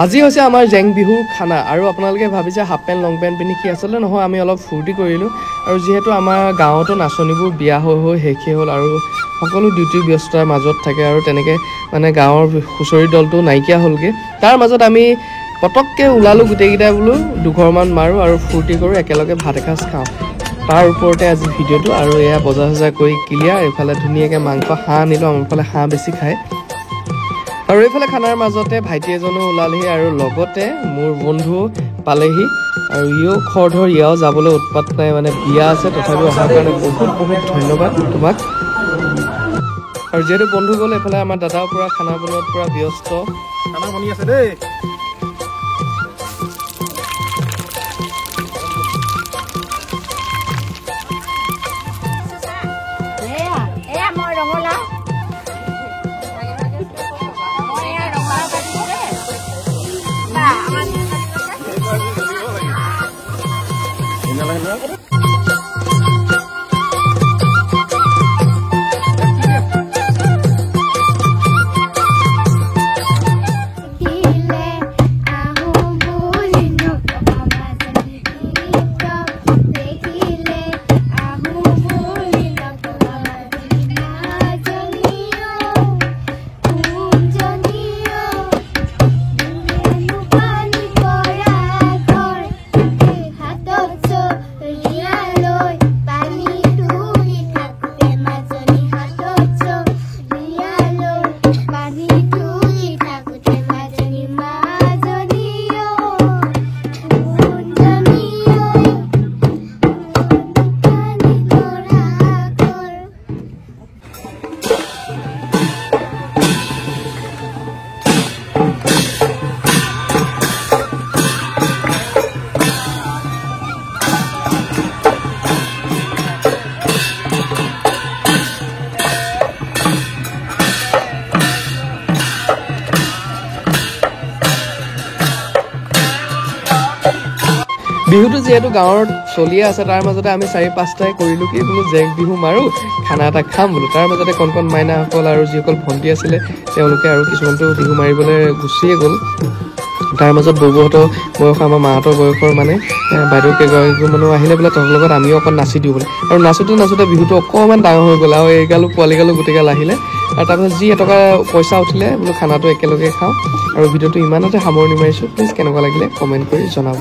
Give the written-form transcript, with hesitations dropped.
আজি হৈছে আমাৰ জেং বিহু খানা আৰু আপোনালোকে ভাবিছে হাফ পেণ্ট লং পেণ্ট পিন্ধি কি আচলতে নহয় আমি অলপ ফূৰ্তি কৰিলোঁ আৰু যিহেতু আমাৰ গাঁৱতো নাচনীবোৰ বিয়া হৈ শেষেই হ'ল আৰু সকলো ডিউটি ব্যস্তৰ মাজত থাকে আৰু তেনেকৈ মানে গাঁৱৰ হুঁচৰি দলটো নাইকিয়া হ'লগৈ তাৰ মাজত আমি পটককৈ ওলালোঁ গোটেইকেইটাই বোলো দুঘৰমান মাৰোঁ আৰু ফূৰ্তি কৰোঁ একেলগে ভাত এসাঁজ খাওঁ তাৰ ওপৰতে আজি ভিডিঅ'টো আৰু এয়া বজাৰ চজাৰ কৰি ক্লিয়াৰ এইফালে ধুনীয়াকৈ মাংস হাঁহ আনিলোঁ আমাৰ ফালে হাঁহ বেছি খায় আৰু এইফালে খানাৰ মাজতে ভাইটি এজনো ওলালেহি আৰু লগতে মোৰ বন্ধু পালেহি আৰু ইও খৰধৰ ইয়াও যাবলৈ উৎপাত নাই মানে বিয়া আছে তথাপিও অহাৰ কাৰণে বহুত বহুত ধন্যবাদ তোমাক আৰু যিহেতু বন্ধু গ'ল এইফালে আমাৰ দাদাও পূৰা খানা বনোৱাত পূৰা ব্যস্ত খানা বনি আছে দেই বিহুটো যিহেতু গাঁৱত চলিয়ে আছে তাৰ মাজতে আমি 4-5টাই কৰিলোঁ কি বোলো জেং বিহু মাৰোঁ খানা এটা খাম বোলো তাৰ মাজতে কণ কণ মাইনাসকল আৰু যিসকল ভণ্টি আছিলে তেওঁলোকে আৰু কিছুমানটো বিহু মাৰিবলৈ গুচিয়ে গ'ল তাৰ মাজত বৌহঁতৰ বয়স আমাৰ মাহঁতৰ বয়সৰ মানে বাইদেউ কেইগৰাকী মানুহ আহিলে বোলে তহঁতৰ লগত আমিও অকণ নাচি দিওঁ বোলে আৰু নাচোঁতে বিহুটো অকণমান ডাঙৰ হৈ গ'ল আৰু এইগালো পোৱালিগালো গোটেইগাল আহিলে আৰু তাৰপিছত যি এটকা পইচা উঠিলে বোলো খানাটো একেলগে খাওঁ আৰু ভিডিঅ'টো ইমানতে সামৰণি মাৰিছোঁ প্লিজ কেনেকুৱা লাগিলে কমেণ্ট কৰি জনাব